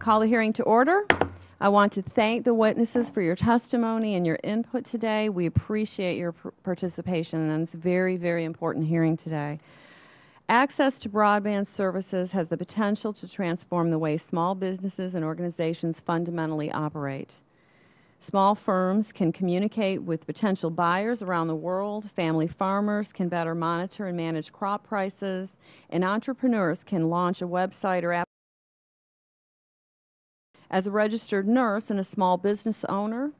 call the hearing to order. I want to thank the witnesses for your testimony and your input today. We appreciate your participation, and it's a very, very important hearing today. Access to broadband services has the potential to transform the way small businesses and organizations fundamentally operate. Small firms can communicate with potential buyers around the world, family farmers can better monitor and manage crop prices, and entrepreneurs can launch a website or app. As a registered nurse and a small business owner,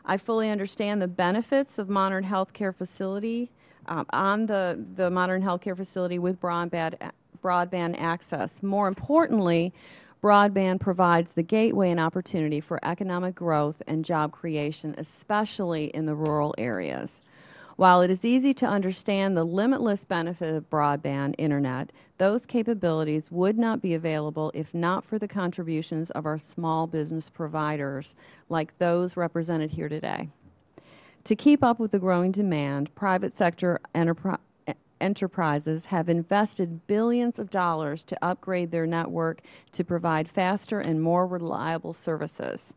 I fully understand the benefits of modern healthcare facility on the modern healthcare facility with broadband access. More importantly, broadband provides the gateway and opportunity for economic growth and job creation, especially in the rural areas. While it is easy to understand the limitless benefit of broadband internet, those capabilities would not be available if not for the contributions of our small business providers, like those represented here today. To keep up with the growing demand, private sector enterprises have invested billions of dollars to upgrade their network to provide faster and more reliable services.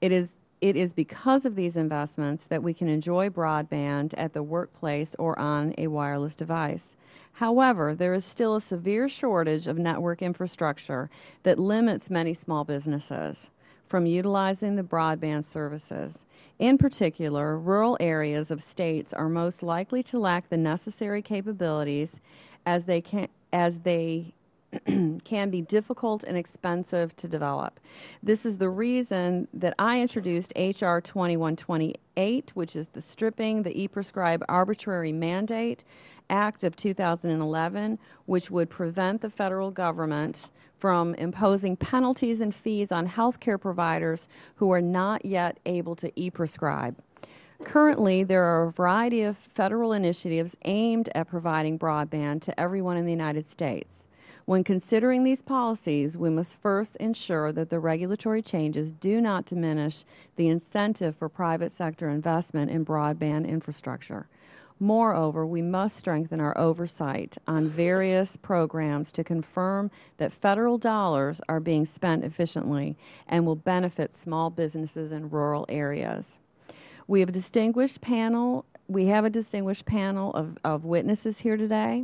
It is because of these investments that we can enjoy broadband at the workplace or on a wireless device. However, there is still a severe shortage of network infrastructure that limits many small businesses from utilizing the broadband services. In particular, rural areas of states are most likely to lack the necessary capabilities as they can be difficult and expensive to develop. This is the reason that I introduced H.R. 2128, which is the Stripping the E-Prescribe Arbitrary Mandate Act of 2011, which would prevent the federal government from imposing penalties and fees on health care providers who are not yet able to e-prescribe. Currently, there are a variety of federal initiatives aimed at providing broadband to everyone in the United States. When considering these policies, we must first ensure that the regulatory changes do not diminish the incentive for private sector investment in broadband infrastructure. Moreover, we must strengthen our oversight on various programs to confirm that federal dollars are being spent efficiently and will benefit small businesses in rural areas. We have a distinguished panel of witnesses here today.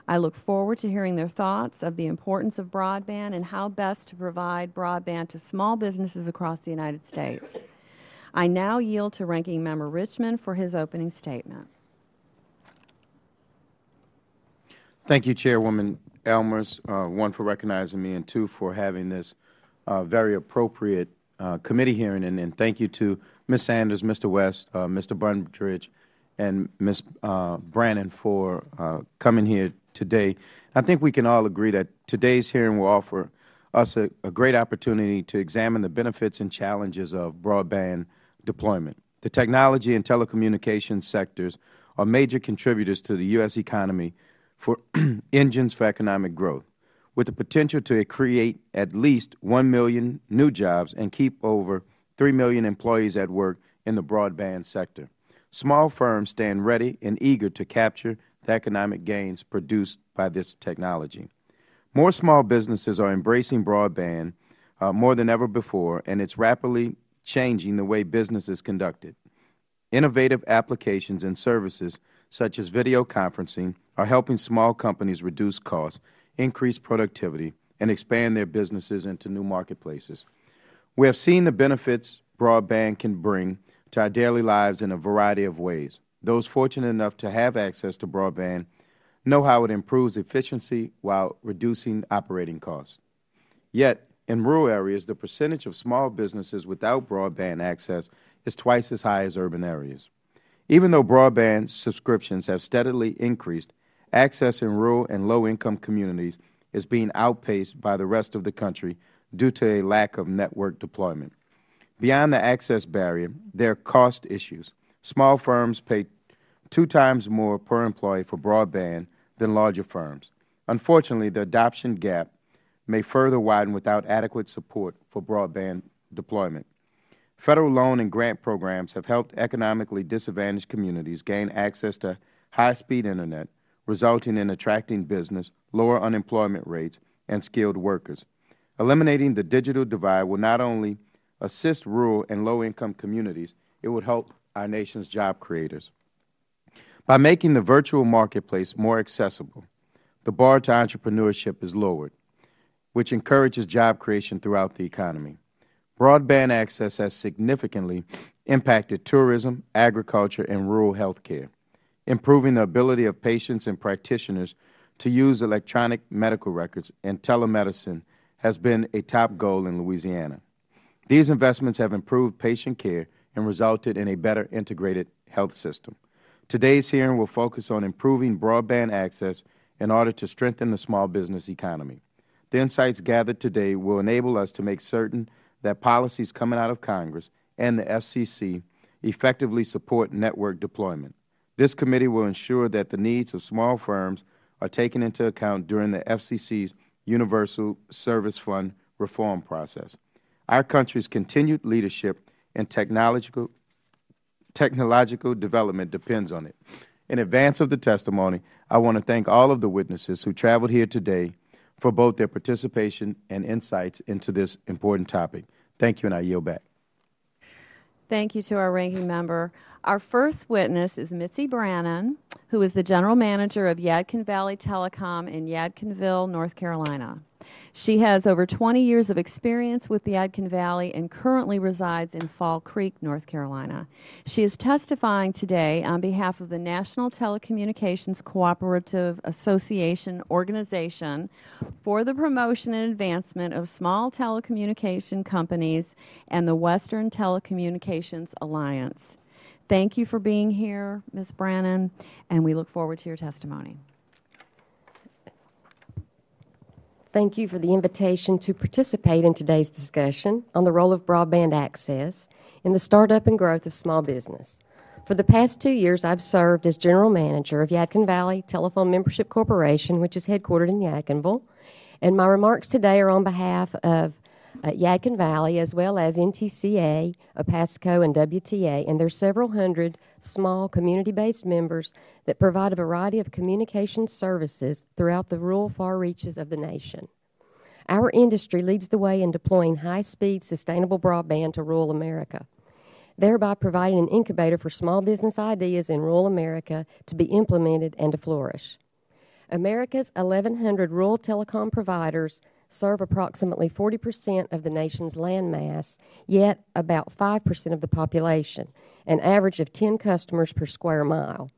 I look forward to hearing their thoughts of the importance of broadband and how best to provide broadband to small businesses across the United States. I now yield to Ranking Member Richmond for his opening statement. Thank you, Chairwoman Elmers, one, for recognizing me, and two, for having this very appropriate committee hearing. And thank you to Ms. Sanders, Mr. West, Mr. Bunbridge, and Ms. Brannon for coming here today. I think we can all agree that today's hearing will offer us a great opportunity to examine the benefits and challenges of broadband deployment. The technology and telecommunications sectors are major contributors to the U.S. economy for engines for economic growth, with the potential to create at least 1 million new jobs and keep over 3 million employees at work in the broadband sector. Small firms stand ready and eager to capture the economic gains produced by this technology. More small businesses are embracing broadband more than ever before, and it's rapidly changing the way business is conducted. Innovative applications and services such as video conferencing are helping small companies reduce costs, increase productivity, and expand their businesses into new marketplaces. We have seen the benefits broadband can bring to our daily lives in a variety of ways. Those fortunate enough to have access to broadband know how it improves efficiency while reducing operating costs. Yet, in rural areas, the percentage of small businesses without broadband access is twice as high as urban areas. Even though broadband subscriptions have steadily increased, access in rural and low-income communities is being outpaced by the rest of the country due to a lack of network deployment. Beyond the access barrier, there are cost issues. Small firms pay 2 times more per employee for broadband than larger firms. Unfortunately, the adoption gap may further widen without adequate support for broadband deployment. Federal loan and grant programs have helped economically disadvantaged communities gain access to high-speed internet, resulting in attracting business, lower unemployment rates, and skilled workers. Eliminating the digital divide will not only assist rural and low-income communities, it would help our nation's job creators. By making the virtual marketplace more accessible, the bar to entrepreneurship is lowered, which encourages job creation throughout the economy. Broadband access has significantly impacted tourism, agriculture, and rural health care, improving the ability of patients and practitioners to use electronic medical records, and telemedicine has been a top goal in Louisiana. These investments have improved patient care and resulted in a better integrated health system. Today's hearing will focus on improving broadband access in order to strengthen the small business economy. The insights gathered today will enable us to make certain that policies coming out of Congress and the FCC effectively support network deployment. This committee will ensure that the needs of small firms are taken into account during the FCC's Universal Service Fund reform process. Our country's continued leadership in technological development depends on it. In advance of the testimony, I want to thank all of the witnesses who traveled here today for both their participation and insights into this important topic. Thank you, and I yield back. Thank you to our ranking member. Our first witness is Missy Brannon, who is the General Manager of Yadkin Valley Telecom in Yadkinville, North Carolina. She has over 20 years of experience with the Yadkin Valley and currently resides in Fall Creek, North Carolina. She is testifying today on behalf of the National Telecommunications Cooperative Association organization for the promotion and advancement of small telecommunication companies and the Western Telecommunications Alliance. Thank you for being here, Ms. Brannon, and we look forward to your testimony. Thank you for the invitation to participate in today's discussion on the role of broadband access in the startup and growth of small business. For the past 2 years, I've served as General Manager of Yadkin Valley Telephone Membership Corporation, which is headquartered in Yadkinville, and my remarks today are on behalf of Yadkin Valley, as well as NTCA, APASCO, and WTA, and there's several hundred small community-based members that provide a variety of communication services throughout the rural far reaches of the nation. Our industry leads the way in deploying high-speed, sustainable broadband to rural America, thereby providing an incubator for small business ideas in rural America to be implemented and to flourish. America's 1,100 rural telecom providers serve approximately 40% of the nation's landmass, yet about 5% of the population, an average of 10 customers per square mile.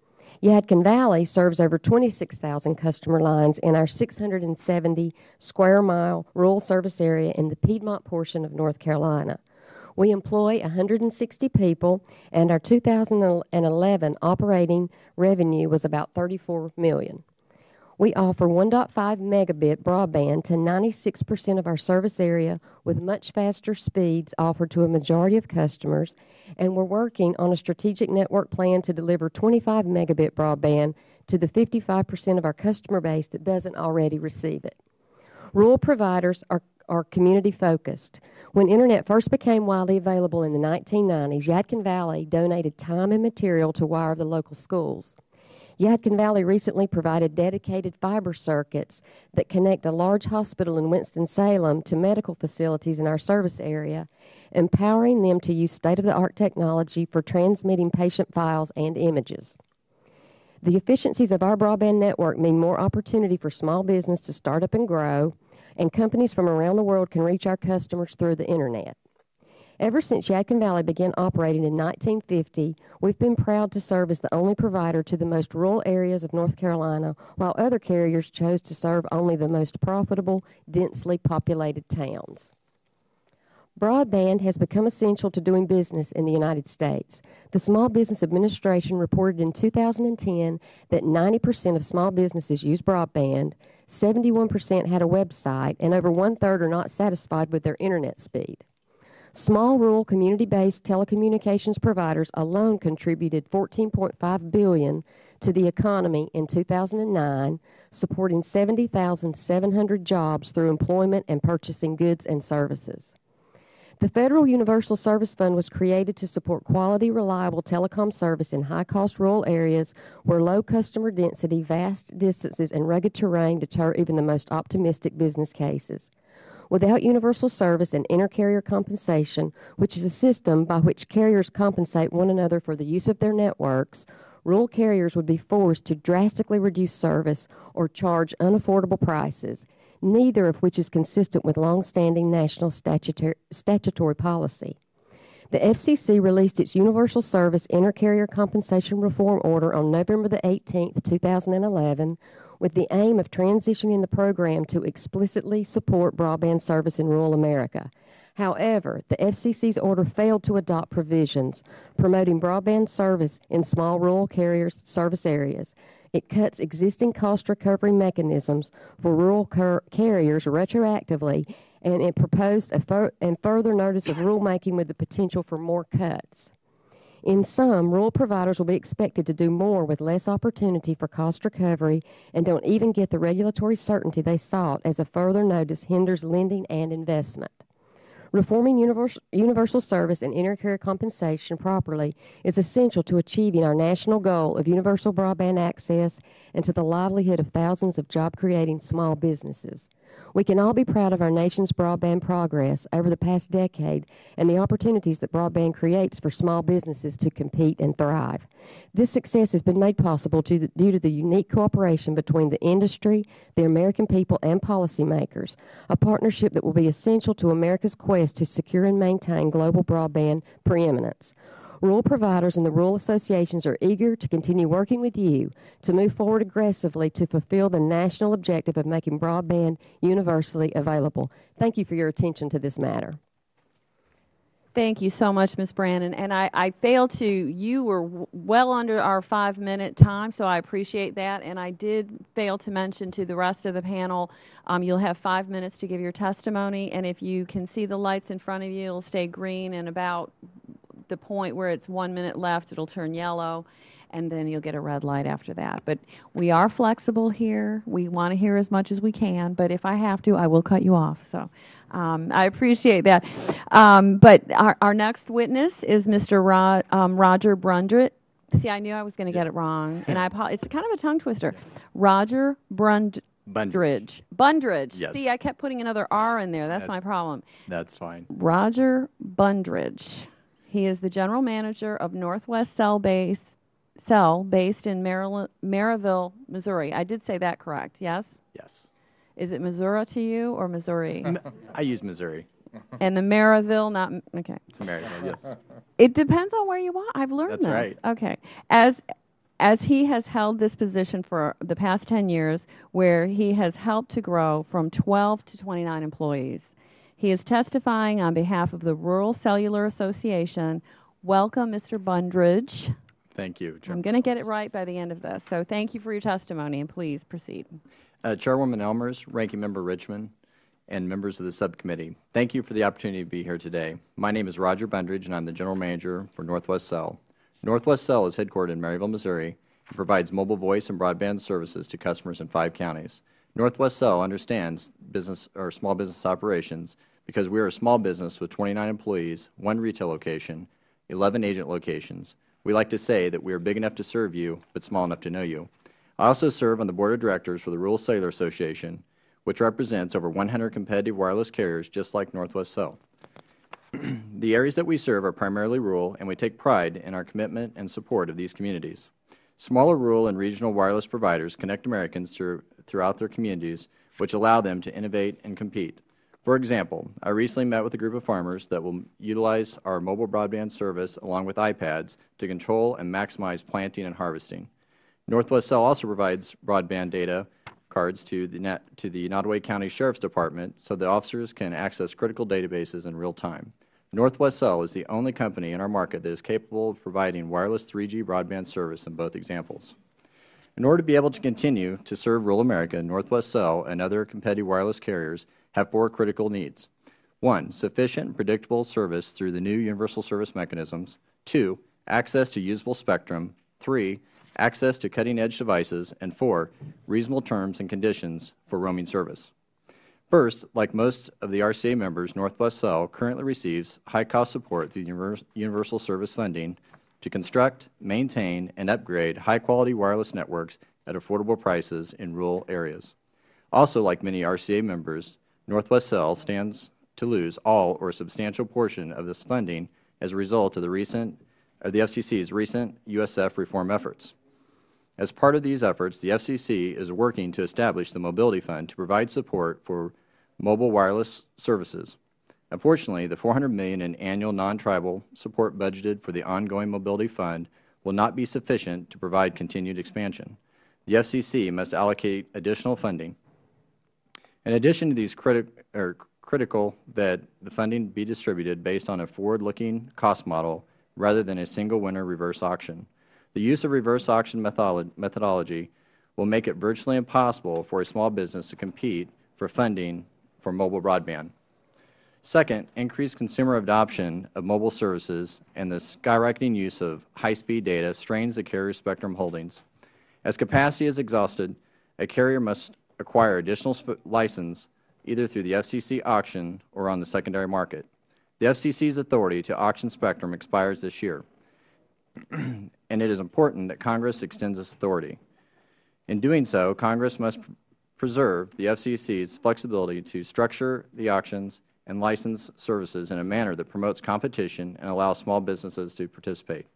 Yadkin Valley serves over 26,000 customer lines in our 670 square mile rural service area in the Piedmont portion of North Carolina. We employ 160 people, and our 2011 operating revenue was about $34 million. We offer 1.5 megabit broadband to 96% of our service area with much faster speeds offered to a majority of customers, and we're working on a strategic network plan to deliver 25 megabit broadband to the 55% of our customer base that doesn't already receive it. Rural providers are community-focused. When Internet first became widely available in the 1990s, Yadkin Valley donated time and material to wire the local schools. Yadkin Valley recently provided dedicated fiber circuits that connect a large hospital in Winston-Salem to medical facilities in our service area, empowering them to use state-of-the-art technology for transmitting patient files and images. The efficiencies of our broadband network mean more opportunity for small business to start up and grow, and companies from around the world can reach our customers through the Internet. Ever since Yadkin Valley began operating in 1950, we've been proud to serve as the only provider to the most rural areas of North Carolina, while other carriers chose to serve only the most profitable, densely populated towns. Broadband has become essential to doing business in the United States. The Small Business Administration reported in 2010 that 90% of small businesses use broadband, 71% had a website, and over one-third are not satisfied with their Internet speed. Small rural community-based telecommunications providers alone contributed $14.5 billion to the economy in 2009, supporting 70,700 jobs through employment and purchasing goods and services. The Federal Universal Service Fund was created to support quality, reliable telecom service in high-cost rural areas where low customer density, vast distances, and rugged terrain deter even the most optimistic business cases. Without universal service and inter-carrier compensation, which is a system by which carriers compensate one another for the use of their networks, rural carriers would be forced to drastically reduce service or charge unaffordable prices, neither of which is consistent with long-standing national statutory policy. The FCC released its Universal Service Inter-Carrier Compensation Reform Order on November 18, 2011, with the aim of transitioning the program to explicitly support broadband service in rural America. However, the FCC's order failed to adopt provisions promoting broadband service in small rural carriers' service areas. It cuts existing cost recovery mechanisms for rural carriers retroactively, and it proposed a further notice of rulemaking with the potential for more cuts. In sum, rural providers will be expected to do more with less opportunity for cost recovery and don't even get the regulatory certainty they sought, as a further notice hinders lending and investment. Reforming universal service and inter-carrier compensation properly is essential to achieving our national goal of universal broadband access and to the livelihood of thousands of job-creating small businesses. We can all be proud of our nation's broadband progress over the past decade and the opportunities that broadband creates for small businesses to compete and thrive. This success has been made possible due to the unique cooperation between the industry, the American people, and policymakers, a partnership that will be essential to America's quest to secure and maintain global broadband preeminence. Rural providers and the rural associations are eager to continue working with you to move forward aggressively to fulfill the national objective of making broadband universally available. Thank you for your attention to this matter. Thank you so much, Ms. Brannon. And I failed to, you were well under our 5-minute time, so I appreciate that. And I did fail to mention to the rest of the panel, you'll have 5 minutes to give your testimony. And if you can see the lights in front of you, it'll stay green, and about the point where it's 1 minute left, it'll turn yellow, and then you'll get a red light after that. But we are flexible here. We want to hear as much as we can, but if I have to, I will cut you off. So I appreciate that. But our next witness is Mr. Roger Brundridge. See, I knew I was going to get it wrong, and it's kind of a tongue twister. Roger Bundridge. Yes. See, I kept putting another R in there. That's my problem. That's fine. Roger Bundridge. He is the general manager of Northwest Cell based in Maryville, Missouri. I did say that correct, yes? Yes. Is it Missouri to you or Missouri? I use Missouri. And the Maryville, not, okay. It's Maryville, yes. It depends on where you are. I've learned this. That's right. Okay. As he has held this position for the past 10 years, where he has helped to grow from 12 to 29 employees. He is testifying on behalf of the Rural Cellular Association. Welcome, Mr. Bundridge. Thank you, Chair. I'm going to get it right by the end of this. So thank you for your testimony, and please proceed. Chairwoman Elmers, Ranking Member Richmond, and members of the subcommittee, thank you for the opportunity to be here today. My name is Roger Bundridge, and I'm the General Manager for Northwest Cell. Northwest Cell is headquartered in Maryville, Missouri, and provides mobile voice and broadband services to customers in 5 counties. Northwest Cell understands small business operations because we are a small business with 29 employees, 1 retail location, 11 agent locations. We like to say that we are big enough to serve you, but small enough to know you. I also serve on the Board of Directors for the Rural Cellular Association, which represents over 100 competitive wireless carriers just like Northwest Cell. The areas that we serve are primarily rural, and we take pride in our commitment and support of these communities. Smaller rural and regional wireless providers connect Americans throughout their communities, which allow them to innovate and compete. For example, I recently met with a group of farmers that will utilize our mobile broadband service along with iPads to control and maximize planting and harvesting. Northwest Cell also provides broadband data cards to the Nottoway County Sheriff's Department so that officers can access critical databases in real time. Northwest Cell is the only company in our market that is capable of providing wireless 3G broadband service in both examples. In order to be able to continue to serve rural America, Northwest Cell and other competitive wireless carriers have 4 critical needs. 1, sufficient and predictable service through the new universal service mechanisms. 2, access to usable spectrum. 3, access to cutting-edge devices. And 4, reasonable terms and conditions for roaming service. First, like most of the RCA members, Northwest Cell currently receives high-cost support through universal service funding to construct, maintain, and upgrade high-quality wireless networks at affordable prices in rural areas. Also, like many RCA members, Northwest Cell stands to lose all or a substantial portion of this funding as a result of the FCC's recent USF reform efforts. As part of these efforts, the FCC is working to establish the Mobility Fund to provide support for mobile wireless services. Unfortunately, the $400 million in annual non-tribal support budgeted for the ongoing Mobility Fund will not be sufficient to provide continued expansion. The FCC must allocate additional funding. In addition to these critical that the funding be distributed based on a forward-looking cost model rather than a single winner reverse auction. The use of reverse auction methodology will make it virtually impossible for a small business to compete for funding for mobile broadband. Second, increased consumer adoption of mobile services and the skyrocketing use of high-speed data strains the carrier's spectrum holdings. As capacity is exhausted, a carrier must acquire additional license either through the FCC auction or on the secondary market. The FCC's authority to auction spectrum expires this year, and it is important that Congress extends this authority. In doing so, Congress must preserve the FCC's flexibility to structure the auctions and license services in a manner that promotes competition and allows small businesses to participate.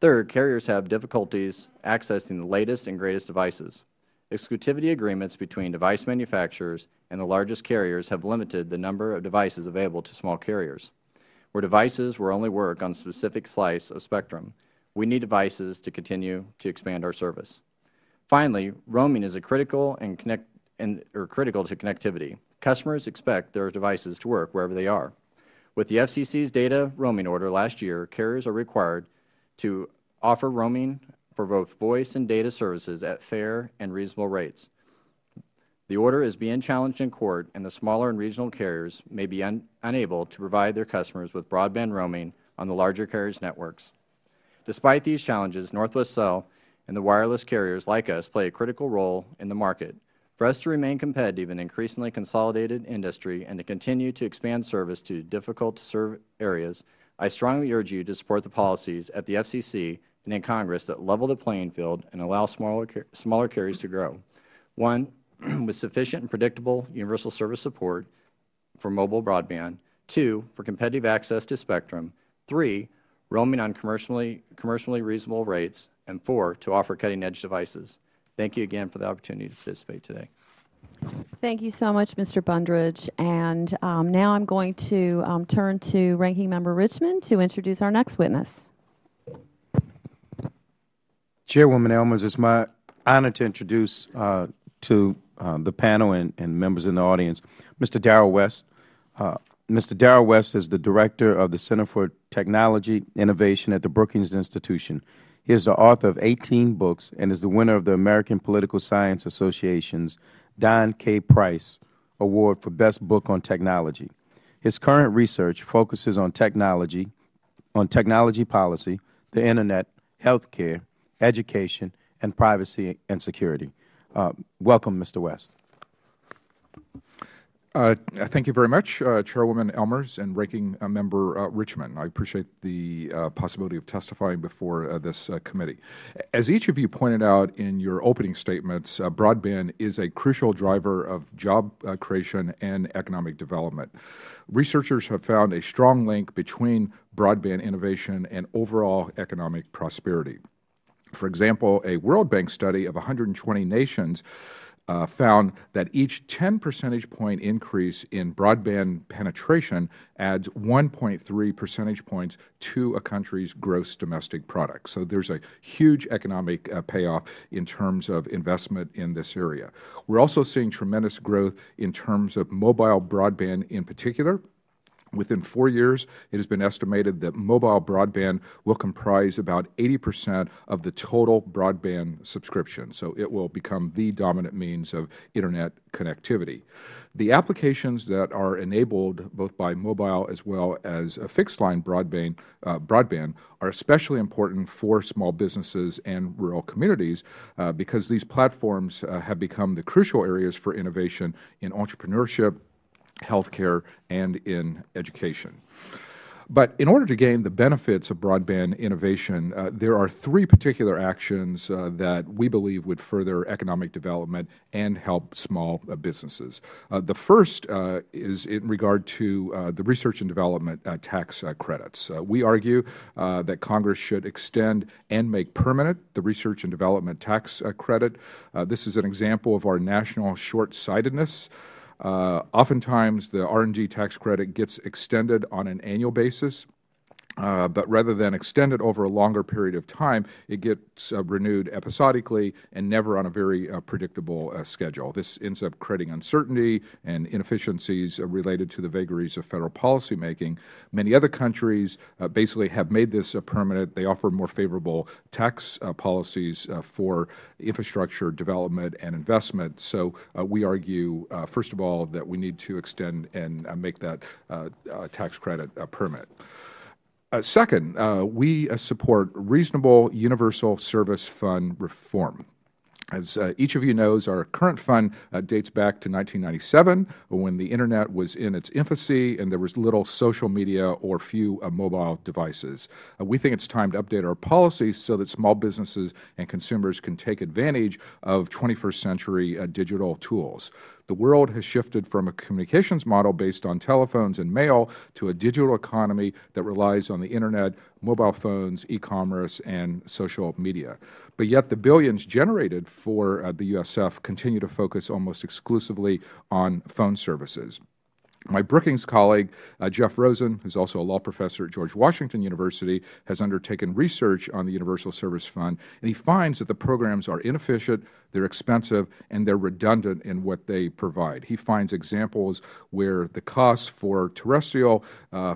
Third, carriers have difficulties accessing the latest and greatest devices. Exclusivity agreements between device manufacturers and the largest carriers have limited the number of devices available to small carriers. Where devices will only work on a specific slice of spectrum, we need devices to continue to expand our service. Finally, roaming is critical to connectivity. Customers expect their devices to work wherever they are. With the FCC's data roaming order last year, carriers are required to offer roaming for both voice and data services at fair and reasonable rates. The order is being challenged in court, and the smaller and regional carriers may be unable to provide their customers with broadband roaming on the larger carriers' networks. Despite these challenges, Northwest Cell and the wireless carriers like us play a critical role in the market. For us to remain competitive in an increasingly consolidated industry and to continue to expand service to difficult-to-serve areas, I strongly urge you to support the policies at the FCC and in Congress that level the playing field and allow smaller carriers to grow. One, with sufficient and predictable universal service support for mobile broadband. Two, for competitive access to spectrum. Three, roaming on commercially reasonable rates. And four, to offer cutting-edge devices. Thank you again for the opportunity to participate today. Thank you so much, Mr. Bundridge. And now I'm going to turn to Ranking Member Richmond to introduce our next witness. Chairwoman Elmers, it's my honor to introduce to the panel and members in the audience Mr. Darrell West. Mr. Darrell West is the Director of the Center for Technology Innovation at the Brookings Institution. He is the author of 18 books and is the winner of the American Political Science Association's Don K. Price Award for Best Book on Technology. His current research focuses on technology policy, the Internet, healthcare, education, and privacy and security. Welcome, Mr. West. Thank you very much, Chairwoman Elmers and Ranking Member Richmond. I appreciate the possibility of testifying before this committee. As each of you pointed out in your opening statements, broadband is a crucial driver of job creation and economic development. Researchers have found a strong link between broadband innovation and overall economic prosperity. For example, a World Bank study of 120 nations found that each 10 percentage point increase in broadband penetration adds 1.3 percentage points to a country's gross domestic product. So there's a huge economic payoff in terms of investment in this area. We're also seeing tremendous growth in terms of mobile broadband in particular. Within 4 years, it has been estimated that mobile broadband will comprise about 80% of the total broadband subscription. So it will become the dominant means of Internet connectivity. The applications that are enabled both by mobile as well as fixed-line broadband are especially important for small businesses and rural communities because these platforms have become the crucial areas for innovation in entrepreneurship, healthcare, and in education. But in order to gain the benefits of broadband innovation, there are three particular actions that we believe would further economic development and help small businesses. The first is in regard to the research and development tax credits. We argue that Congress should extend and make permanent the research and development tax credit. This is an example of our national short-sightedness. Oftentimes, the R&D tax credit gets extended on an annual basis. But rather than extend it over a longer period of time, it gets renewed episodically and never on a very predictable schedule. This ends up creating uncertainty and inefficiencies related to the vagaries of federal policymaking. Many other countries basically have made this permanent. They offer more favorable tax policies for infrastructure development and investment. So we argue, first of all, that we need to extend and make that tax credit permanent. Second, we support reasonable universal service fund reform. As each of you knows, our current fund dates back to 1997, when the Internet was in its infancy and there was little social media or few mobile devices. We think it's time to update our policies so that small businesses and consumers can take advantage of 21st century digital tools. The world has shifted from a communications model based on telephones and mail to a digital economy that relies on the Internet, mobile phones, e-commerce, and social media. But yet the billions generated for the USF continue to focus almost exclusively on phone services. My Brookings colleague, Jeff Rosen, who is also a law professor at George Washington University, has undertaken research on the Universal Service Fund, and he finds that the programs are inefficient, they're expensive, and they're redundant in what they provide. He finds examples where the cost for terrestrial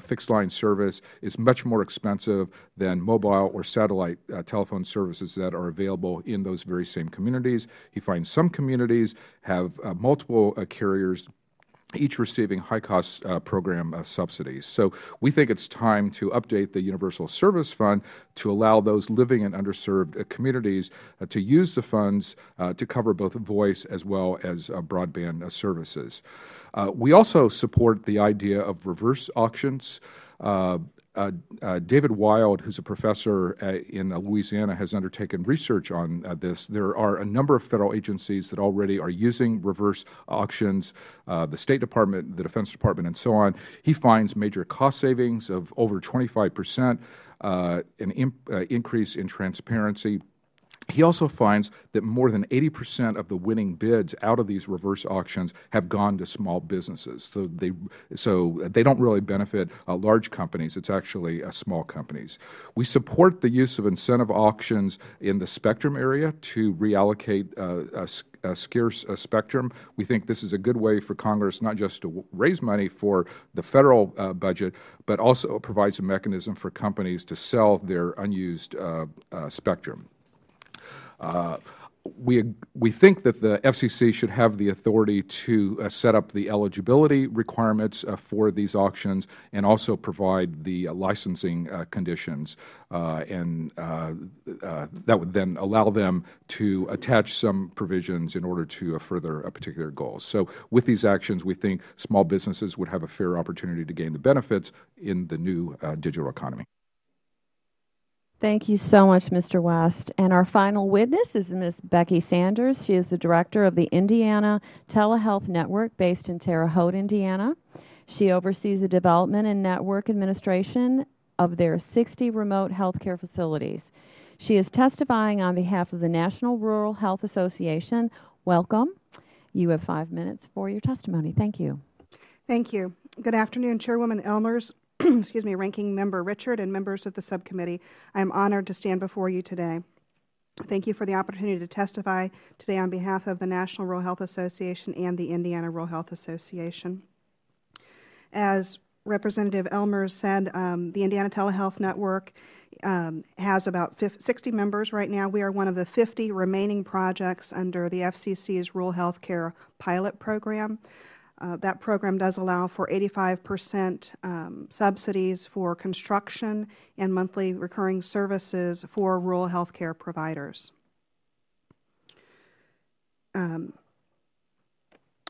fixed-line service is much more expensive than mobile or satellite telephone services that are available in those very same communities. He finds some communities have multiple carriers, each receiving high-cost program subsidies. So we think it's time to update the Universal Service Fund to allow those living in underserved communities to use the funds to cover both voice as well as broadband services. We also support the idea of reverse auctions. David Wild, who is a professor in Louisiana, has undertaken research on this. There are a number of federal agencies that already are using reverse auctions, the State Department, the Defense Department, and so on. He finds major cost savings of over 25%, an increase in transparency. He also finds that more than 80% of the winning bids out of these reverse auctions have gone to small businesses. So they don't really benefit large companies. It's actually small companies. We support the use of incentive auctions in the spectrum area to reallocate scarce spectrum. We think this is a good way for Congress not just to raise money for the federal budget, but also provides a mechanism for companies to sell their unused spectrum. We think that the FCC should have the authority to set up the eligibility requirements for these auctions and also provide the licensing conditions, and that would then allow them to attach some provisions in order to further particular goals. So with these actions, we think small businesses would have a fair opportunity to gain the benefits in the new digital economy. Thank you so much, Mr. West. And our final witness is Ms. Becky Sanders. She is the director of the Indiana Telehealth Network based in Terre Haute, Indiana. She oversees the development and network administration of their 60 remote healthcare facilities. She is testifying on behalf of the National Rural Health Association. Welcome. You have 5 minutes for your testimony. Thank you. Thank you. Good afternoon, Chairwoman Elmers, excuse me, Ranking Member Richard, and members of the subcommittee. I am honored to stand before you today. Thank you for the opportunity to testify today on behalf of the National Rural Health Association and the Indiana Rural Health Association. As Representative Elmers said, the Indiana Telehealth Network has about 60 members right now. We are one of the 50 remaining projects under the FCC's Rural Health Care Pilot Program. That program does allow for 85% subsidies for construction and monthly recurring services for rural health care providers.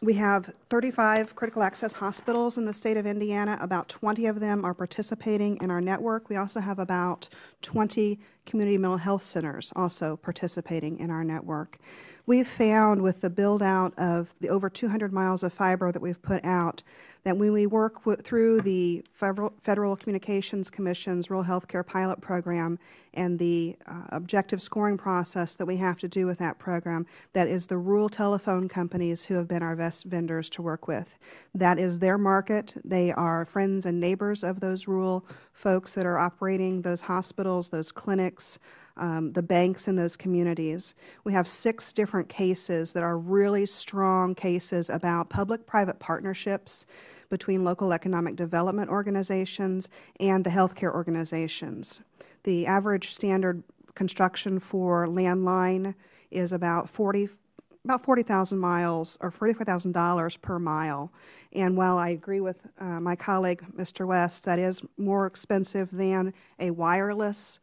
We have 35 critical access hospitals in the state of Indiana. About 20 of them are participating in our network. We also have about 20 community mental health centers also participating in our network. We've found with the build out of the over 200 miles of fiber that we've put out that when we work through the Federal Communications Commission's Rural Health Care Pilot Program and the objective scoring process that we have to do with that program, that is the rural telephone companies who have been our best vendors to work with. That is their market. They are friends and neighbors of those rural folks that are operating those hospitals, those clinics, the banks in those communities. We have 6 different cases that are really strong cases about public-private partnerships between local economic development organizations and the healthcare organizations. The average standard construction for landline is about 40,000 miles or $44,000 per mile. And while I agree with my colleague, Mr. West, that is more expensive than a wireless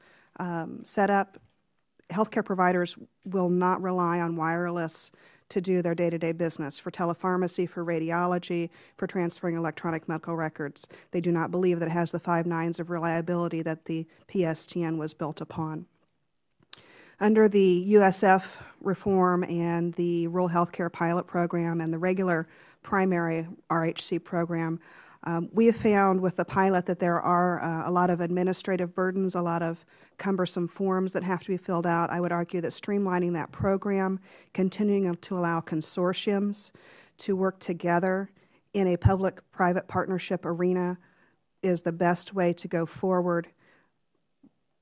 setup, healthcare providers will not rely on wireless to do their day-to-day business, for telepharmacy, for radiology, for transferring electronic medical records. They do not believe that it has the 5 nines of reliability that the PSTN was built upon. Under the USF reform and the Rural Health Care Pilot Program and the regular primary RHC program, we have found with the pilot that there are a lot of administrative burdens, a lot of cumbersome forms that have to be filled out. I would argue that streamlining that program, continuing to allow consortiums to work together in a public-private partnership arena is the best way to go forward.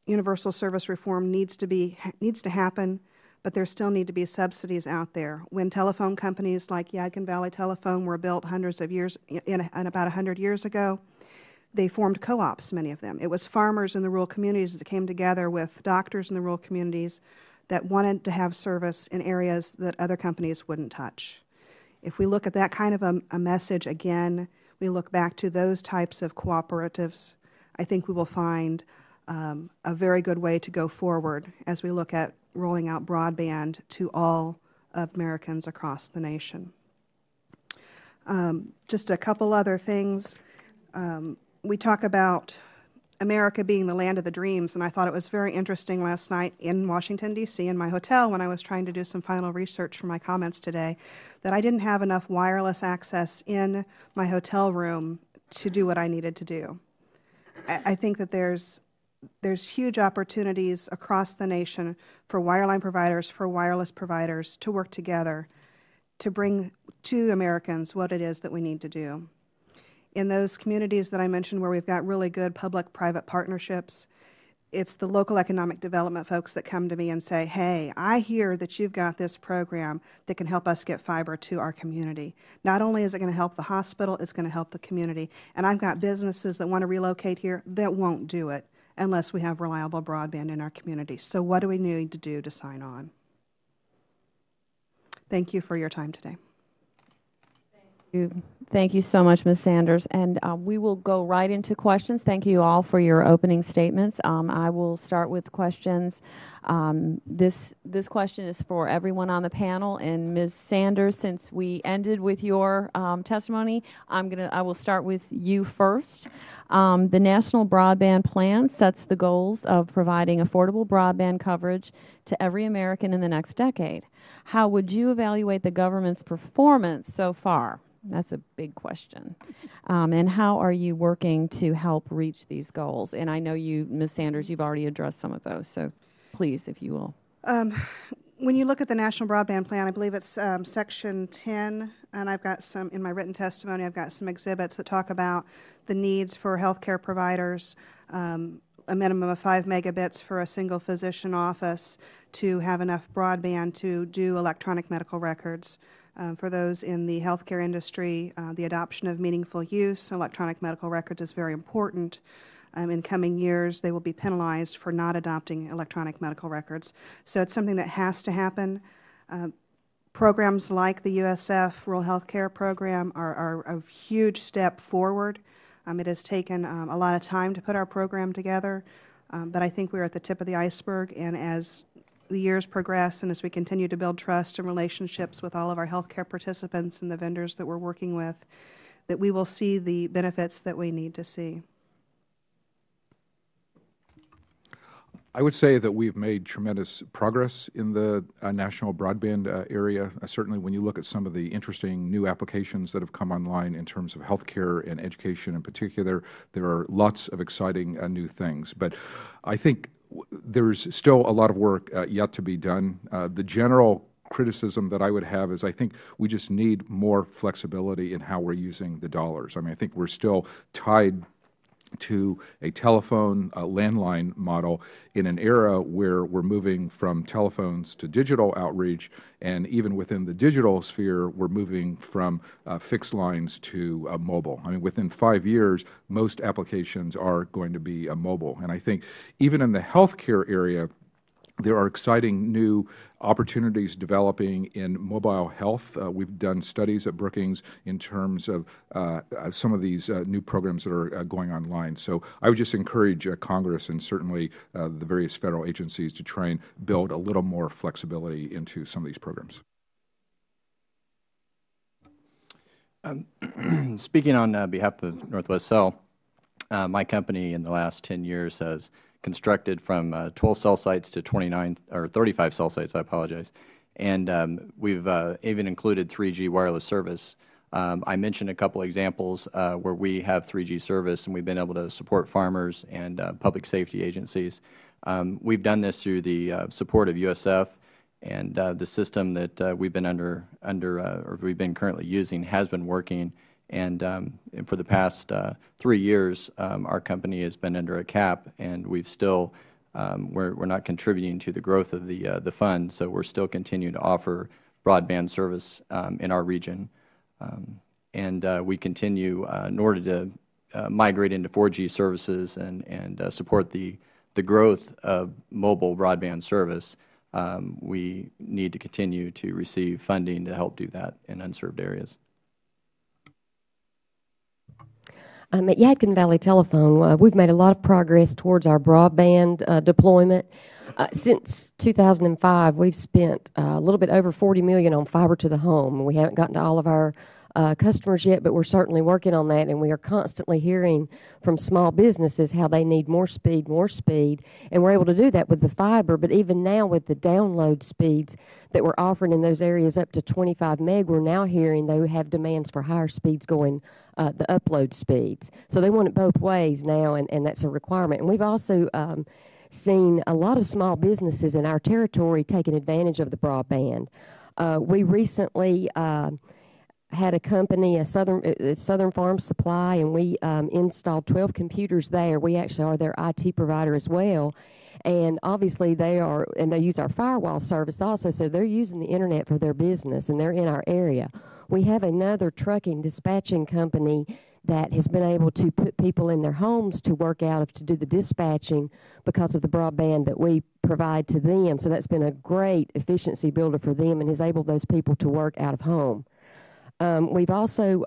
Universal service reform needs to happen, but there still need to be subsidies out there. When telephone companies like Yadkin Valley Telephone were built hundreds of years, in about 100 years ago, they formed co-ops, many of them. It was farmers in the rural communities that came together with doctors in the rural communities that wanted to have service in areas that other companies wouldn't touch. If we look at that kind of a message again, we look back to those types of cooperatives, I think we will find a very good way to go forward as we look at rolling out broadband to all of Americans across the nation. Just a couple other things. We talk about America being the land of the dreams, and I thought it was very interesting last night in Washington, D.C., in my hotel when I was trying to do some final research for my comments today, that I didn't have enough wireless access in my hotel room to do what I needed to do. I think that there's huge opportunities across the nation for wireline providers, for wireless providers to work together to bring to Americans what it is that we need to do. In those communities that I mentioned where we've got really good public-private partnerships, it's the local economic development folks that come to me and say, hey, I hear that you've got this program that can help us get fiber to our community. Not only is it going to help the hospital, it's going to help the community. And I've got businesses that want to relocate here that won't do it unless we have reliable broadband in our community. So what do we need to do to sign on? Thank you for your time today. Thank you so much, Ms. Sanders. And we will go right into questions. Thank you all for your opening statements. I will start with questions. This question is for everyone on the panel. And Ms. Sanders, since we ended with your testimony, I will start with you first. The National Broadband Plan sets the goals of providing affordable broadband coverage to every American in the next decade. How would you evaluate the government's performance so far? That's a big question. And how are you working to help reach these goals? And I know you, Ms. Sanders, you've already addressed some of those, so please, if you will. When you look at the National Broadband Plan, I believe it's Section 10, and I've got some, in my written testimony, I've got some exhibits that talk about the needs for healthcare providers, a minimum of 5 megabits for a single physician office to have enough broadband to do electronic medical records. For those in the healthcare industry, the adoption of meaningful use electronic medical records is very important. In coming years, they will be penalized for not adopting electronic medical records. So it's something that has to happen. Programs like the USF Rural Health Care Program are a huge step forward. It has taken a lot of time to put our program together, but I think we're at the tip of the iceberg, and as the years progress and as we continue to build trust and relationships with all of our healthcare participants and the vendors that we're working with, that we will see the benefits that we need to see. I would say that we've made tremendous progress in the national broadband area. Certainly when you look at some of the interesting new applications that have come online in terms of healthcare and education in particular, there are lots of exciting new things. But I think there's still a lot of work yet to be done. The general criticism that I would have is I think we just need more flexibility in how we're using the dollars. I mean, I think we're still tied to a telephone landline model in an era where we're moving from telephones to digital outreach, and even within the digital sphere, we're moving from fixed lines to mobile. I mean, within 5 years, most applications are going to be mobile. And I think even in the healthcare area, there are exciting new opportunities developing in mobile health. We've done studies at Brookings in terms of some of these new programs that are going online. So I would just encourage Congress and certainly the various federal agencies to try and build a little more flexibility into some of these programs. Speaking on behalf of Northwest Cell, my company in the last 10 years has constructed from 12 cell sites to 29 or 35 cell sites, I apologize. And we've even included 3G wireless service. I mentioned a couple examples where we have 3G service and we've been able to support farmers and public safety agencies. We've done this through the support of USF, and the system that we've been or we've been currently using has been working. And for the past 3 years, our company has been under a cap, and we've still we're not contributing to the growth of the fund, so we're still continuing to offer broadband service in our region. And we continue in order to migrate into 4G services and support the growth of mobile broadband service. We need to continue to receive funding to help do that in unserved areas. At Yadkin Valley Telephone, we've made a lot of progress towards our broadband deployment. Since 2005, we've spent a little bit over $40 million on fiber to the home. We haven't gotten to all of our customers yet, but we're certainly working on that, and we are constantly hearing from small businesses how they need more speed, and we're able to do that with the fiber. But even now with the download speeds that we're offering in those areas up to 25 meg, we're now hearing they have demands for higher speeds going the upload speeds. So they want it both ways now, and that's a requirement. And we've also seen a lot of small businesses in our territory taking advantage of the broadband. We recently had a company, Southern Farm Supply, and we installed 12 computers there. We actually are their IT provider as well. And obviously they use our firewall service also, so they're using the internet for their business, and they're in our area. We have another trucking dispatching company that has been able to put people in their homes to work out of to do the dispatching because of the broadband that we provide to them. So that's been a great efficiency builder for them and has enabled those people to work out of home. We've also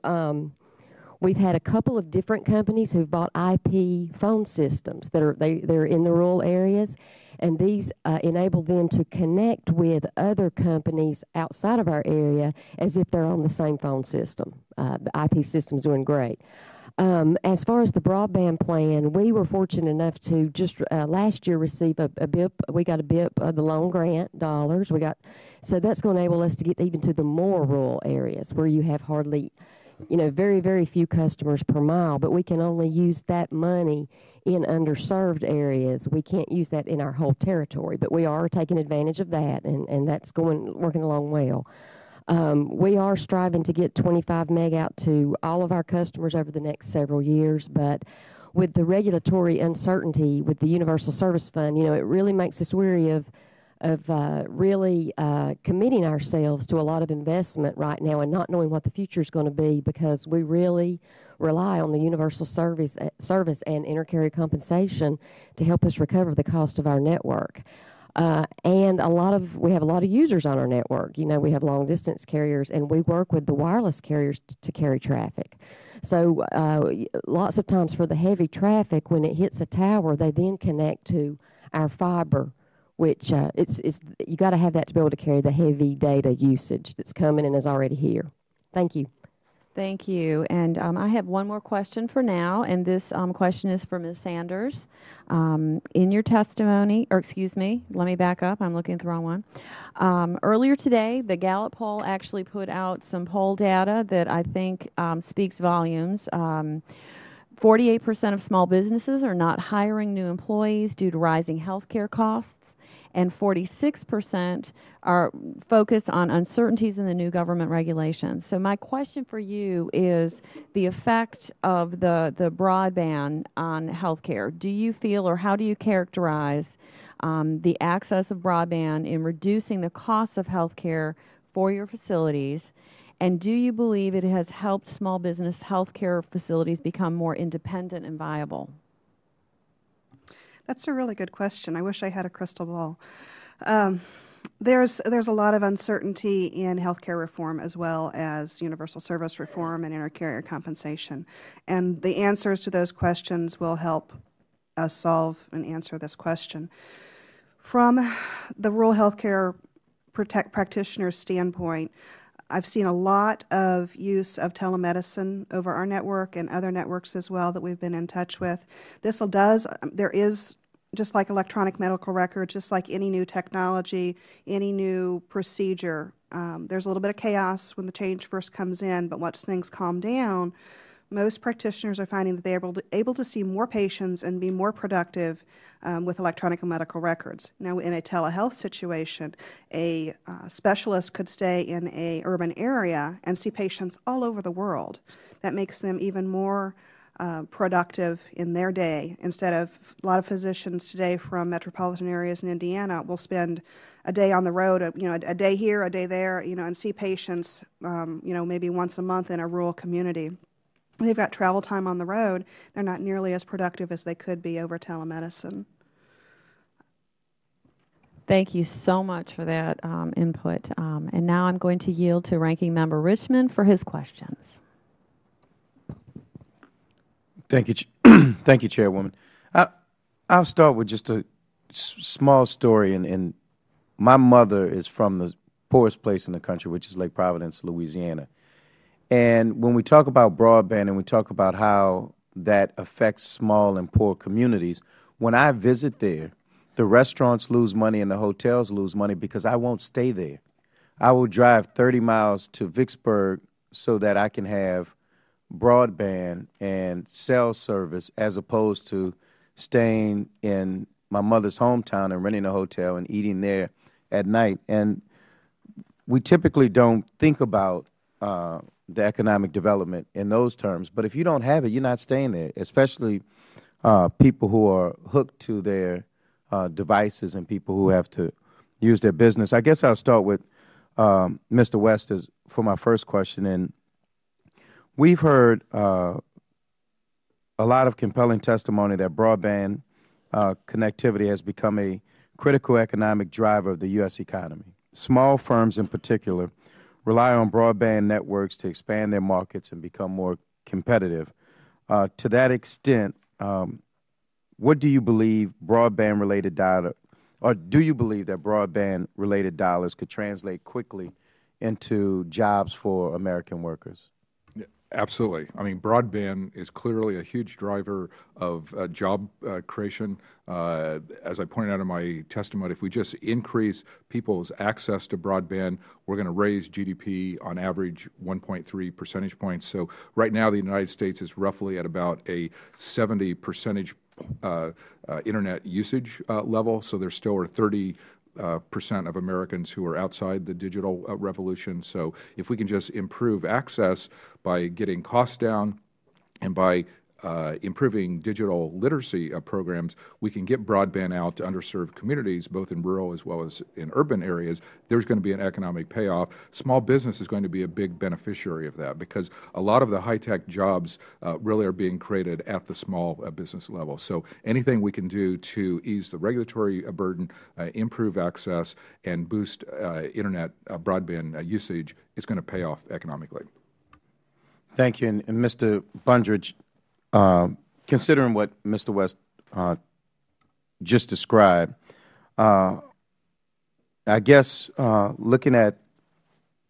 we've had a couple of different companies who've bought IP phone systems that are they're in the rural areas, and these enable them to connect with other companies outside of our area as if they're on the same phone system. The IP system's doing great. As far as the broadband plan, we were fortunate enough to just last year receive a BIP. We got a BIP of the loan grant dollars. So that's going to enable us to get even to the more rural areas where you have hardly, very, very few customers per mile. But we can only use that money in underserved areas. We can't use that in our whole territory, but we are taking advantage of that, and that's working along well. We are striving to get 25 meg out to all of our customers over the next several years, but with the regulatory uncertainty with the Universal Service Fund, it really makes us weary of really committing ourselves to a lot of investment right now and not knowing what the future is going to be, because we really rely on the Universal Service and intercarrier compensation to help us recover the cost of our network. And we have a lot of users on our network. We have long distance carriers, and we work with the wireless carriers to carry traffic. So lots of times for the heavy traffic, when it hits a tower, they then connect to our fiber which you got to have that to be able to carry the heavy data usage that's coming and is already here. Thank you. Thank you. And I have one more question for now, and this question is for Ms. Sanders. In your testimony, or excuse me, let me back up. I'm looking at the wrong one. Earlier today, the Gallup poll actually put out some poll data that I think speaks volumes. 48% of small businesses are not hiring new employees due to rising health care costs, and 46% are focused on uncertainties in the new government regulations. So my question for you is the effect of the broadband on healthcare. Do you feel, or how do you characterize the access of broadband in reducing the costs of healthcare for your facilities? And do you believe it has helped small business healthcare facilities become more independent and viable? That's a really good question. I wish I had a crystal ball. There's a lot of uncertainty in healthcare reform as well as universal service reform and intercarrier compensation. And the answers to those questions will help us solve and answer this question. From the rural healthcare practitioner standpoint, I've seen a lot of use of telemedicine over our network and other networks as well that we've been in touch with. There is, just like electronic medical records, just like any new technology, any new procedure, there's a little bit of chaos when the change first comes in, but once things calm down, most practitioners are finding that they're able to see more patients and be more productive with electronic medical records. Now, in a telehealth situation, a specialist could stay in an urban area and see patients all over the world. That makes them even more productive in their day. Instead of a lot of physicians today from metropolitan areas in Indiana will spend a day on the road, a day here, a day there, and see patients, maybe once a month in a rural community. They've got travel time on the road. They're not nearly as productive as they could be over telemedicine. Thank you so much for that input. And now I'm going to yield to Ranking Member Richmond for his questions. Thank you, thank you, Chairwoman. I'll start with just a small story. And my mother is from the poorest place in the country, which is Lake Providence, Louisiana. And when we talk about broadband and we talk about how that affects small and poor communities, when I visit there, the restaurants lose money and the hotels lose money because I won't stay there. I will drive 30 miles to Vicksburg so that I can have broadband and cell service as opposed to staying in my mother's hometown and renting a hotel and eating there at night. And we typically don't think about the economic development in those terms. But if you don't have it, you're not staying there, especially people who are hooked to their devices and people who have to use their business. I guess I'll start with Mr. West for my first question. And we've heard a lot of compelling testimony that broadband connectivity has become a critical economic driver of the U.S. economy. Small firms in particular rely on broadband networks to expand their markets and become more competitive. To that extent, what do you believe broadband-related data, or do you believe that broadband-related dollars could translate quickly into jobs for American workers? Absolutely. I mean, broadband is clearly a huge driver of job creation. As I pointed out in my testimony, if we just increase people's access to broadband, we're going to raise GDP on average 1.3 percentage points. So right now, the United States is roughly at about a 70 percentage internet usage level. So there still are 30% of Americans who are outside the digital revolution. So if we can just improve access by getting costs down and by improving digital literacy programs, we can get broadband out to underserved communities, both in rural as well as in urban areas. There's going to be an economic payoff. Small business is going to be a big beneficiary of that because a lot of the high-tech jobs really are being created at the small business level. So anything we can do to ease the regulatory burden, improve access, and boost internet broadband usage is going to pay off economically. Thank you. And Mr. Bundridge, considering what Mr. West just described, I guess looking at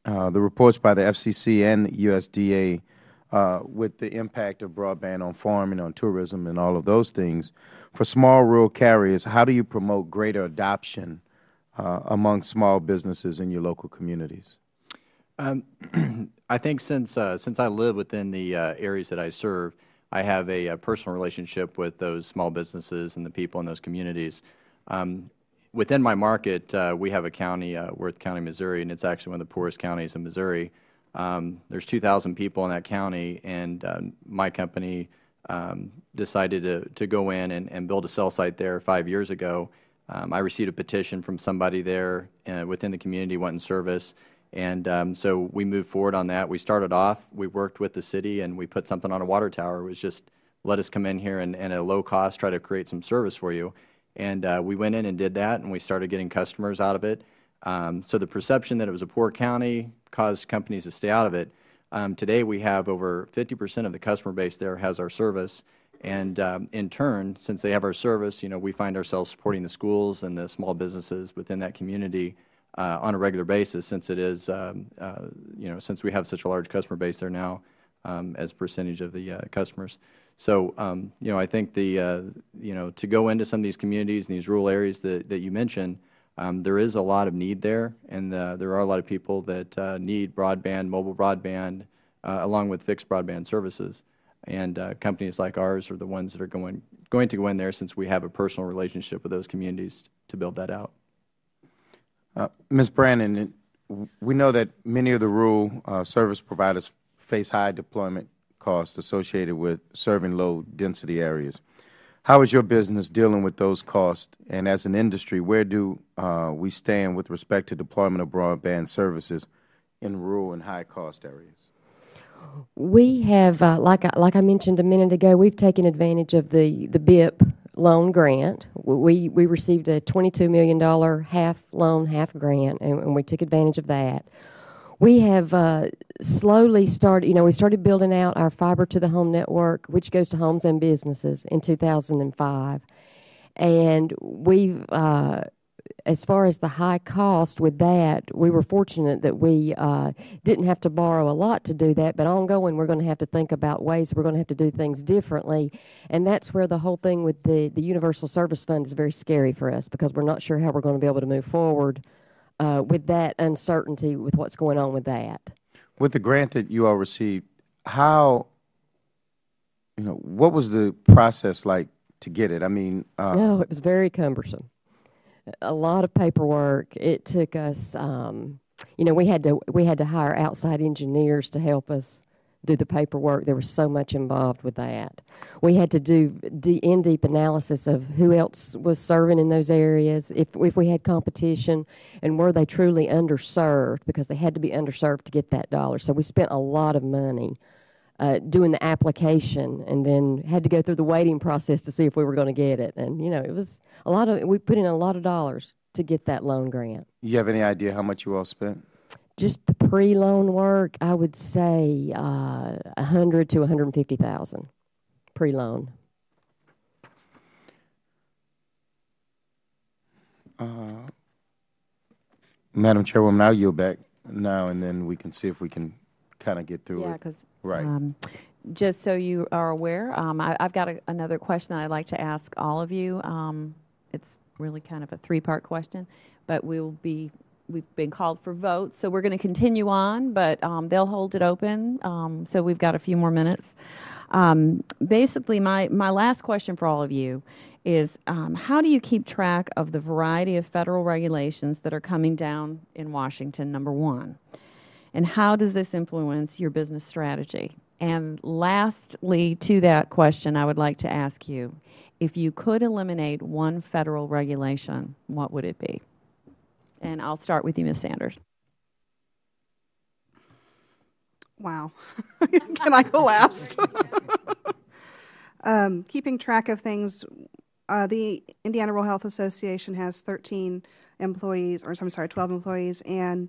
the reports by the FCC and USDA with the impact of broadband on farming, on tourism, and all of those things, for small rural carriers, how do you promote greater adoption among small businesses in your local communities? I think since I live within the areas that I serve, I have a personal relationship with those small businesses and the people in those communities. Within my market, we have a county, Worth County, Missouri, and it's actually one of the poorest counties in Missouri. There's 2,000 people in that county, and my company decided to go in and build a cell site there 5 years ago. I received a petition from somebody there within the community wanting service, and so we moved forward on that. We started off, we worked with the city, and we put something on a water tower. It was just, let us come in here and at a low cost try to create some service for you. And we went in and did that, and we started getting customers out of it. So the perception that it was a poor county caused companies to stay out of it. Today we have over 50% of the customer base there has our service. And in turn, since they have our service, we find ourselves supporting the schools and the small businesses within that community on a regular basis, since it is, since we have such a large customer base there now as a percentage of the customers. So, I think to go into some of these communities and these rural areas that you mentioned, there is a lot of need there, and there are a lot of people that need broadband, mobile broadband, along with fixed broadband services. And companies like ours are the ones that are going to go in there, since we have a personal relationship with those communities to build that out. Ms. Brandon, we know that many of the rural service providers face high deployment costs associated with serving low-density areas. How is your business dealing with those costs? And as an industry, where do we stand with respect to deployment of broadband services in rural and high-cost areas? We have, like I mentioned a minute ago, we've taken advantage of the BIP loan grant. We received a $22 million half loan, half grant, and we took advantage of that. We have slowly started, we started building out our fiber to the home network, which goes to homes and businesses, in 2005. And we've, as far as the high cost with that, we were fortunate that we didn't have to borrow a lot to do that, but ongoing we're going to have to think about ways we're going to have to do things differently. And that's where the whole thing with the Universal Service Fund is very scary for us, because we're not sure how we're going to be able to move forward with that uncertainty with what's going on with that. With the grant that you all received, how, what was the process like to get it? I mean, no, it was very cumbersome. A lot of paperwork. It took us, we had to hire outside engineers to help us do the paperwork. There was so much involved with that. We had to do in-deep analysis of who else was serving in those areas, if we had competition, and were they truly underserved, because they had to be underserved to get that dollar. So we spent a lot of money doing the application, and then had to go through the waiting process to see if we were going to get it. And, it was we put in a lot of dollars to get that loan grant. You have any idea how much you all spent? Just the pre-loan work, I would say $100,000 to $150,000 pre-loan. Madam Chairwoman, I'll yield back now, and then we can see if we can kind of get through it. Yeah, because right. Just so you are aware, I've got another question that I'd like to ask all of you. It's really kind of a three-part question, but we've been called for votes, so we're going to continue on, but they'll hold it open, so we've got a few more minutes. Basically, my last question for all of you is, how do you keep track of the variety of federal regulations that are coming down in Washington, number one? And how does this influence your business strategy? And lastly to that question, I would like to ask you, if you could eliminate one federal regulation, what would it be? And I'll start with you, Ms. Sanders. Wow. Can I go last? Keeping track of things, the Indiana Rural Health Association has 12 employees, and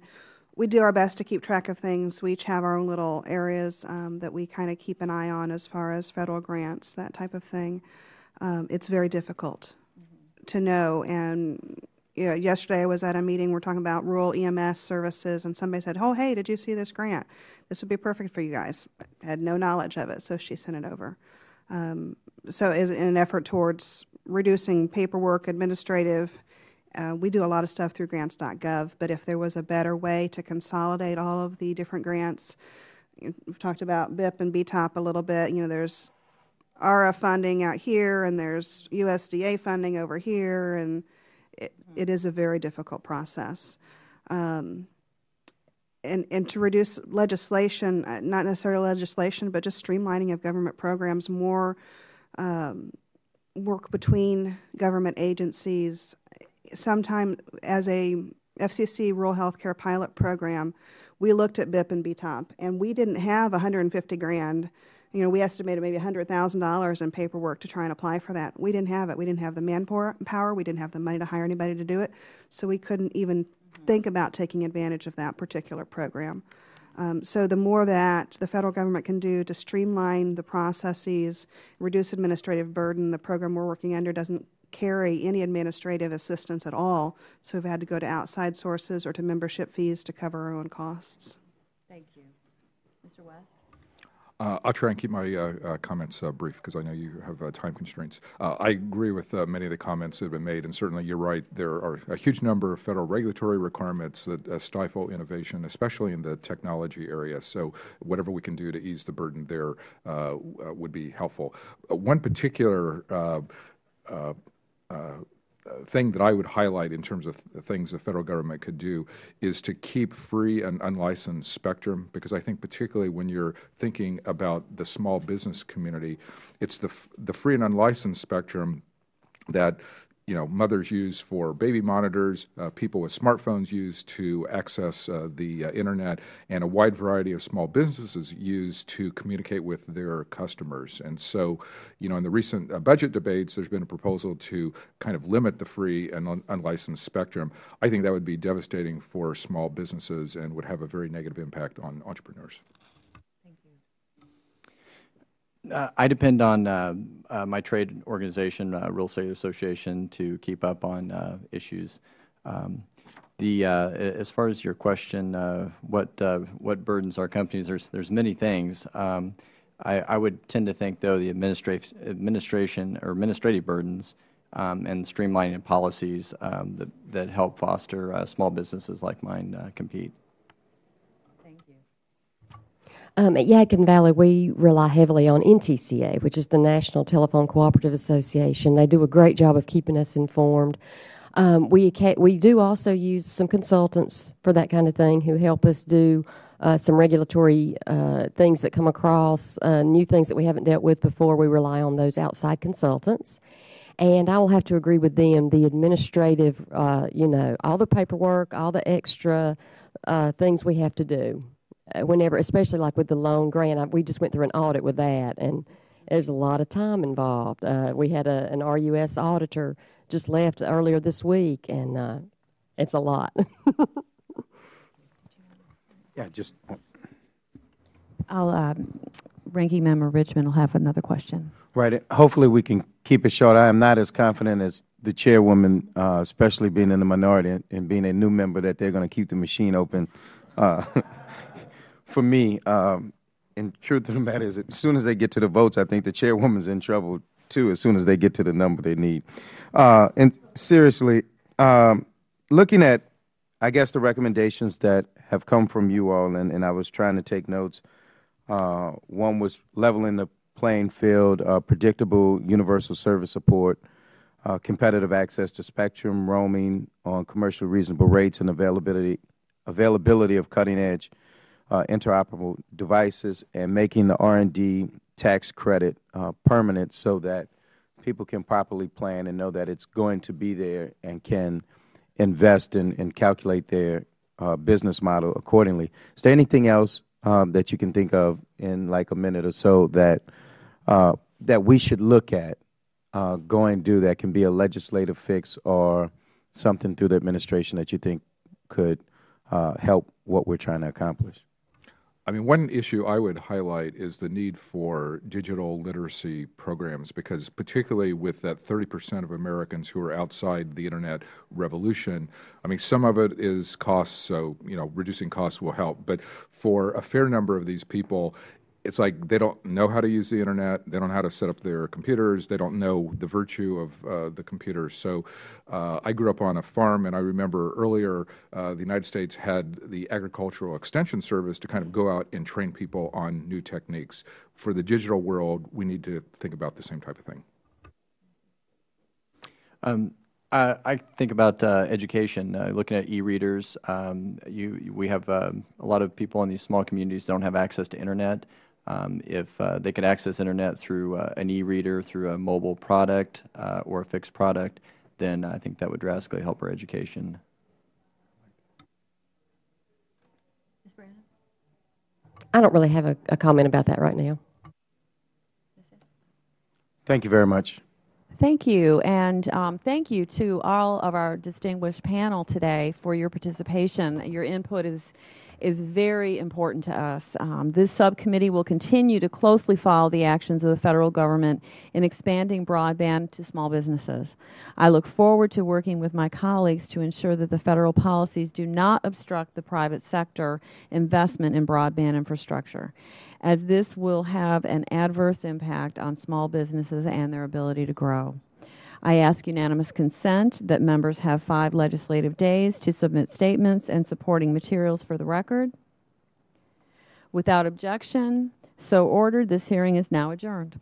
we do our best to keep track of things. We each have our own little areas that we kind of keep an eye on as far as federal grants, that type of thing. It's very difficult to know, and yesterday I was at a meeting, we're talking about rural EMS services, and somebody said, oh, hey, did you see this grant? This would be perfect for you guys. I had no knowledge of it, so she sent it over. So in an effort towards reducing paperwork, administrative, we do a lot of stuff through grants.gov, but if there was a better way to consolidate all of the different grants, we've talked about BIP and BTOP a little bit. There's ARA funding out here, and there's USDA funding over here, and it is a very difficult process. And to reduce legislation, not necessarily legislation, but just streamlining of government programs, more work between government agencies. Sometime as a FCC rural health care pilot program, we looked at BIP and BTOP, and we didn't have $150,000. We estimated maybe $100,000 in paperwork to try and apply for that. We didn't have it. We didn't have the manpower. We didn't have the money to hire anybody to do it. So we couldn't even think about taking advantage of that particular program. So the more that the federal government can do to streamline the processes, reduce administrative burden, the program we're working under doesn't carry any administrative assistance at all. So we've had to go to outside sources or to membership fees to cover our own costs. Thank you. Mr. West? I'll try and keep my comments brief because I know you have time constraints. I agree with many of the comments that have been made, and certainly you're right. There are a huge number of federal regulatory requirements that stifle innovation, especially in the technology area. So whatever we can do to ease the burden there would be helpful. One particular thing that I would highlight in terms of things the federal government could do is to keep free and unlicensed spectrum, because I think particularly when you're thinking about the small business community, it's the free and unlicensed spectrum that mothers use for baby monitors, people with smartphones use to access the Internet, and a wide variety of small businesses use to communicate with their customers. And so, in the recent budget debates, there's been a proposal to kind of limit the free and unlicensed spectrum. I think that would be devastating for small businesses and would have a very negative impact on entrepreneurs. I depend on my trade organization, Real Estate Association, to keep up on issues. As far as your question, what burdens our companies? There's many things. I would tend to think, though, the administration or administrative burdens and streamlining policies that help foster small businesses like mine compete. At Yadkin Valley, we rely heavily on NTCA, which is the National Telephone Cooperative Association. They do a great job of keeping us informed. We do also use some consultants for that kind of thing who help us do some regulatory things that come across, new things that we haven't dealt with before. We rely on those outside consultants. And I will have to agree with them, the administrative, all the paperwork, all the extra things we have to do. Whenever, especially like with the loan grant, we just went through an audit with that, and there's a lot of time involved. We had an RUS auditor just left earlier this week, and it's a lot. Yeah, just. Ranking Member Richmond will have another question. Right. Hopefully we can keep it short. I am not as confident as the chairwoman, especially being in the minority and being a new member, that they're going to keep the machine open. For me, and truth of the matter is, as soon as they get to the votes, I think the chairwoman's in trouble, too, as soon as they get to the number they need. And seriously, looking at, I guess, the recommendations that have come from you all, and I was trying to take notes. One was leveling the playing field, predictable universal service support, competitive access to spectrum, roaming on commercially reasonable rates, and availability of cutting-edge interoperable devices, and making the R&D tax credit permanent so that people can properly plan and know that it's going to be there and can invest and calculate their business model accordingly. Is there anything else that you can think of in like a minute or so that we should look at going do that can be a legislative fix or something through the administration that you think could help what we're trying to accomplish? I mean, one issue I would highlight is the need for digital literacy programs, because particularly with that 30% of Americans who are outside the Internet revolution, I mean, some of it is costs, so, reducing costs will help. But for a fair number of these people, it's like they don't know how to use the Internet, they don't know how to set up their computers, they don't know the virtue of the computer. So I grew up on a farm, and I remember earlier the United States had the Agricultural Extension Service to kind of go out and train people on new techniques. For the digital world, we need to think about the same type of thing. I think about education, looking at e-readers. We have a lot of people in these small communities that don't have access to Internet. If they could access Internet through an e-reader, through a mobile product or a fixed product, then I think that would drastically help our education. Ms. Brandon? I don't really have a comment about that right now. Thank you very much. Thank you, and thank you to all of our distinguished panel today for your participation. Your input is very important to us. This subcommittee will continue to closely follow the actions of the federal government in expanding broadband to small businesses. I look forward to working with my colleagues to ensure that the federal policies do not obstruct the private sector investment in broadband infrastructure, as this will have an adverse impact on small businesses and their ability to grow. I ask unanimous consent that members have 5 legislative days to submit statements and supporting materials for the record. Without objection, so ordered, this hearing is now adjourned.